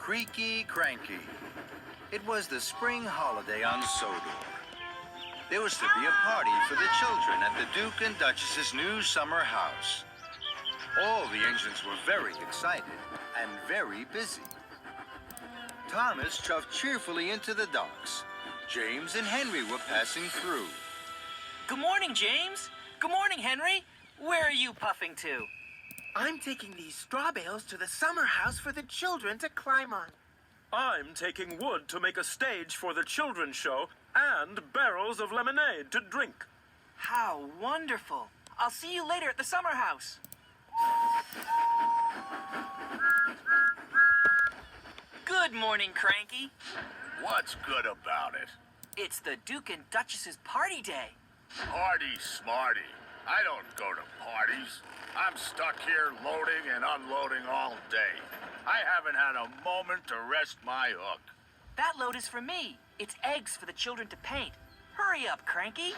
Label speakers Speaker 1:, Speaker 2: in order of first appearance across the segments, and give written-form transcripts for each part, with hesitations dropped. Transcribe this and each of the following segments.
Speaker 1: Creaky, cranky. It was the spring holiday on Sodor. There was to be a party for the children at the Duke and Duchess's new summer house. All the engines were very excited and very busy. Thomas chuffed cheerfully into the docks. James and Henry were passing through.
Speaker 2: Good morning, James. Good morning, Henry. Where are you puffing to?
Speaker 3: I'm taking these straw bales to the summer house for the children to climb on.
Speaker 4: I'm taking wood to make a stage for the children's show and barrels of lemonade to drink.
Speaker 2: How wonderful. I'll see you later at the summer house. Good morning, Cranky.
Speaker 5: What's good about it?
Speaker 2: It's the Duke and Duchess's party day.
Speaker 5: Party smarty. I don't go to parties. I'm stuck here loading and unloading all day. I haven't had a moment to rest my hook.
Speaker 2: That load is for me. It's eggs for the children to paint. Hurry up, Cranky.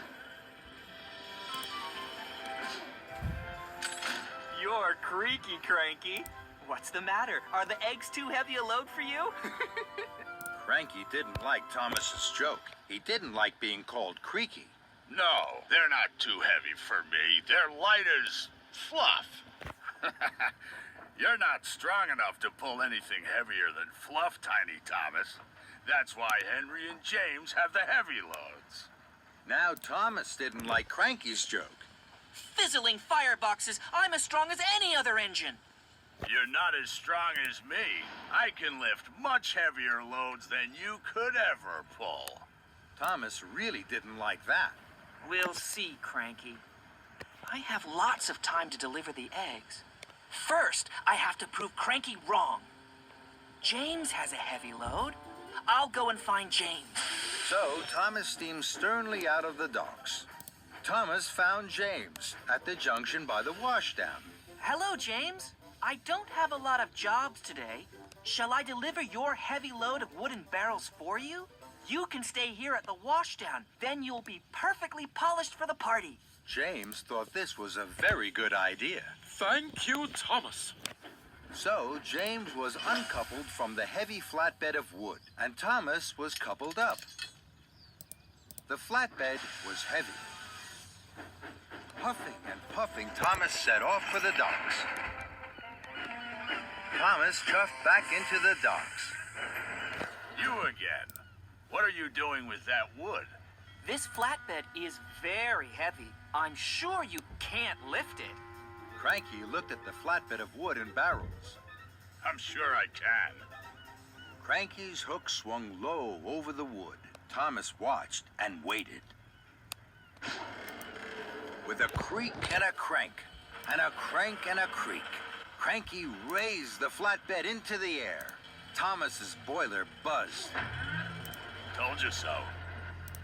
Speaker 2: You're creaky, Cranky. What's the matter? Are the eggs too heavy a load for you?
Speaker 1: Cranky didn't like Thomas's joke. He didn't like being called creaky.
Speaker 5: No, they're not too heavy for me. They're light as fluff. You're not strong enough to pull anything heavier than fluff, Tiny Thomas. That's why Henry and James have the heavy loads.
Speaker 1: Now Thomas didn't like Cranky's joke.
Speaker 2: Fizzling fireboxes. I'm as strong as any other engine.
Speaker 5: You're not as strong as me. I can lift much heavier loads than you could ever pull.
Speaker 1: Thomas really didn't like that.
Speaker 2: We'll see, Cranky. I have lots of time to deliver the eggs. First, I have to prove Cranky wrong. James has a heavy load. I'll go and find James.
Speaker 1: So Thomas steamed sternly out of the docks. Thomas found James at the junction by the washdown.
Speaker 2: Hello, James. I don't have a lot of jobs today. Shall I deliver your heavy load of wooden barrels for you? You can stay here at the washdown. Then you'll be perfectly polished for the party.
Speaker 1: James thought this was a very good idea.
Speaker 4: Thank you, Thomas.
Speaker 1: So James was uncoupled from the heavy flatbed of wood, and Thomas was coupled up. The flatbed was heavy. Puffing and puffing, Thomas set off for the docks. Thomas chuffed back into the docks.
Speaker 5: You again. What are you doing with that wood?
Speaker 2: This flatbed is very heavy. I'm sure you can't lift it.
Speaker 1: Cranky looked at the flatbed of wood and barrels.
Speaker 5: I'm sure I can.
Speaker 1: Cranky's hook swung low over the wood. Thomas watched and waited. With a creak and a crank, and a crank and a creak, Cranky raised the flatbed into the air. Thomas's boiler buzzed.
Speaker 5: Told you so.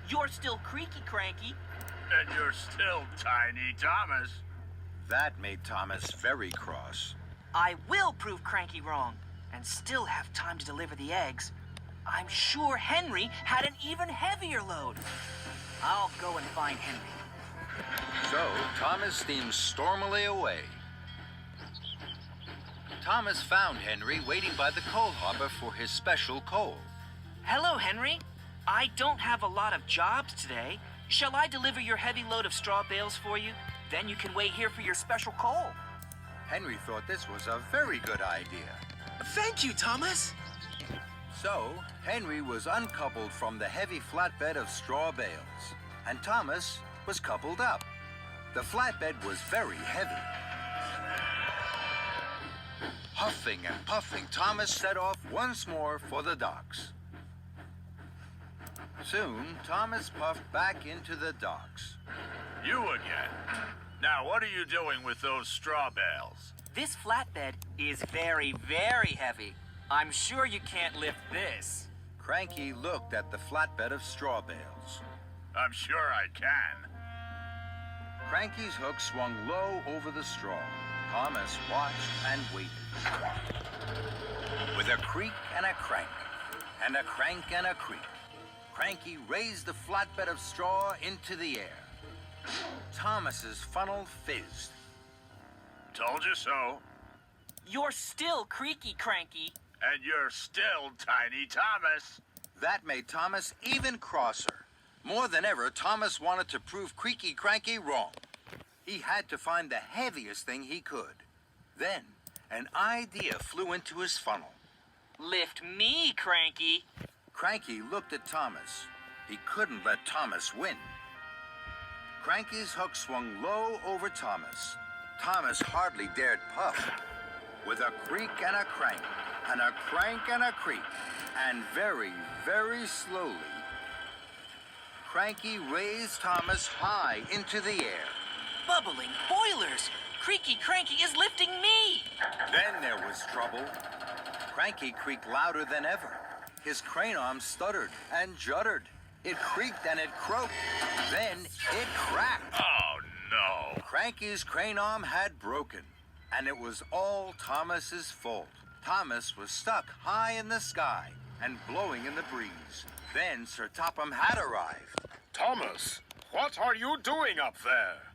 Speaker 2: You're still creaky, Cranky.
Speaker 5: And you're still Tiny Thomas.
Speaker 1: That made Thomas very cross.
Speaker 2: I will prove Cranky wrong and still have time to deliver the eggs. I'm sure Henry had an even heavier load. I'll go and find Henry.
Speaker 1: So Thomas steamed stormily away. Thomas found Henry waiting by the coal hopper for his special coal.
Speaker 2: Hello, Henry. I don't have a lot of jobs today. Shall I deliver your heavy load of straw bales for you? Then you can wait here for your special coal.
Speaker 1: Henry thought this was a very good idea.
Speaker 3: Thank you, Thomas.
Speaker 1: So Henry was uncoupled from the heavy flatbed of straw bales, and Thomas was coupled up. The flatbed was very heavy. Huffing and puffing, Thomas set off once more for the docks. Soon, Thomas puffed back into the docks.
Speaker 5: You again. Now, what are you doing with those straw bales?
Speaker 2: This flatbed is very, very heavy. I'm sure you can't lift this.
Speaker 1: Cranky looked at the flatbed of straw bales.
Speaker 5: I'm sure I can.
Speaker 1: Cranky's hook swung low over the straw. Thomas watched and waited. With a creak and a crank, and a crank and a creak, Cranky raised the flatbed of straw into the air. Thomas's funnel fizzed.
Speaker 5: Told you so.
Speaker 2: You're still creaky, Cranky.
Speaker 5: And you're still Tiny Thomas.
Speaker 1: That made Thomas even crosser. More than ever, Thomas wanted to prove Creaky Cranky wrong. He had to find the heaviest thing he could. Then, an idea flew into his funnel.
Speaker 2: Lift me, Cranky.
Speaker 1: Cranky looked at Thomas. He couldn't let Thomas win. Cranky's hook swung low over Thomas. Thomas hardly dared puff. With a creak and a crank, and a crank and a creak, and very, very slowly, Cranky raised Thomas high into the air.
Speaker 2: Bubbling boilers! Creaky Cranky is lifting me!
Speaker 1: Then there was trouble. Cranky creaked louder than ever. His crane arm stuttered and juddered. It creaked and it croaked. Then it cracked.
Speaker 5: Oh, no.
Speaker 1: Cranky's crane arm had broken, and it was all Thomas's fault. Thomas was stuck high in the sky and blowing in the breeze. Then Sir Topham had arrived.
Speaker 4: Thomas, what are you doing up there?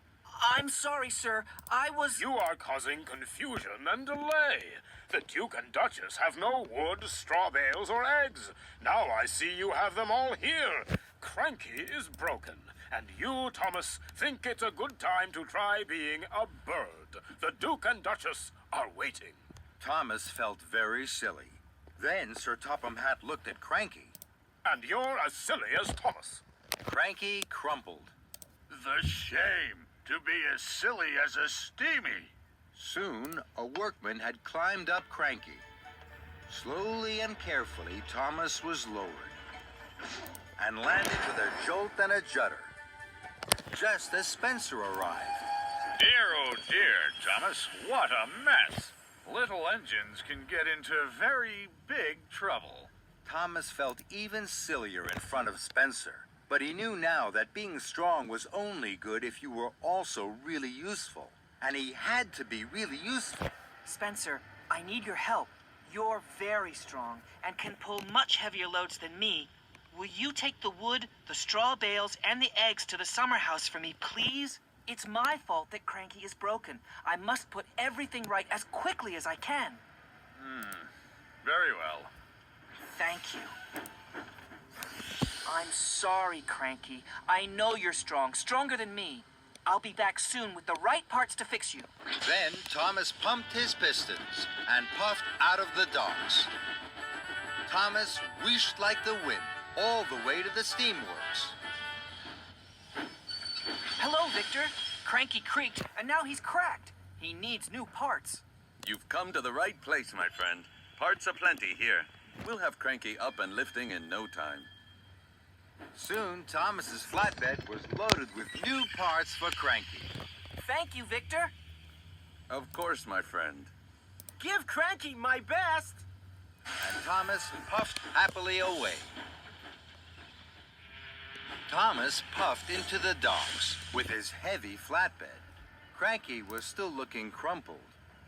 Speaker 2: I'm sorry, sir. I was...
Speaker 4: You are causing confusion and delay. The Duke and Duchess have no wood, straw bales, or eggs. Now I see you have them all here. Cranky is broken, and you, Thomas, think it's a good time to try being a bird. The Duke and Duchess are waiting.
Speaker 1: Thomas felt very silly. Then Sir Topham Hatt looked at Cranky.
Speaker 4: And you're as silly as Thomas.
Speaker 1: Cranky crumpled.
Speaker 5: The shame to be as silly as a steamy.
Speaker 1: Soon, a workman had climbed up Cranky. Slowly and carefully, Thomas was lowered and landed with a jolt and a judder, just as Spencer arrived.
Speaker 5: Dear, oh dear, Thomas, what a mess. Little engines can get into very big trouble.
Speaker 1: Thomas felt even sillier in front of Spencer, but he knew now that being strong was only good if you were also really useful. And he had to be really useful.
Speaker 2: Spencer, I need your help. You're very strong and can pull much heavier loads than me. Will you take the wood, the straw bales, and the eggs to the summer house for me, please? It's my fault that Cranky is broken. I must put everything right as quickly as I can.
Speaker 5: Very well.
Speaker 2: Thank you. I'm sorry, Cranky. I know you're strong, stronger than me. I'll be back soon with the right parts to fix you.
Speaker 1: Then Thomas pumped his pistons and puffed out of the docks. Thomas wheeshed like the wind all the way to the steamworks.
Speaker 2: Hello, Victor. Cranky creaked, and now he's cracked. He needs new parts.
Speaker 6: You've come to the right place, my friend. Parts aplenty here. We'll have Cranky up and lifting in no time.
Speaker 1: Soon, Thomas's flatbed was loaded with new parts for Cranky.
Speaker 2: Thank you, Victor.
Speaker 6: Of course, my friend.
Speaker 3: Give Cranky my best.
Speaker 1: And Thomas puffed happily away. Thomas puffed into the docks with his heavy flatbed. Cranky was still looking crumpled.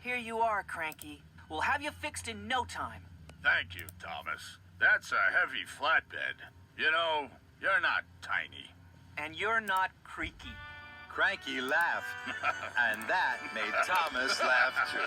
Speaker 2: Here you are, Cranky. We'll have you fixed in no time.
Speaker 5: Thank you, Thomas. That's a heavy flatbed. You know, you're not tiny.
Speaker 2: And you're not creaky.
Speaker 1: Cranky laughed, and that made Thomas laugh too.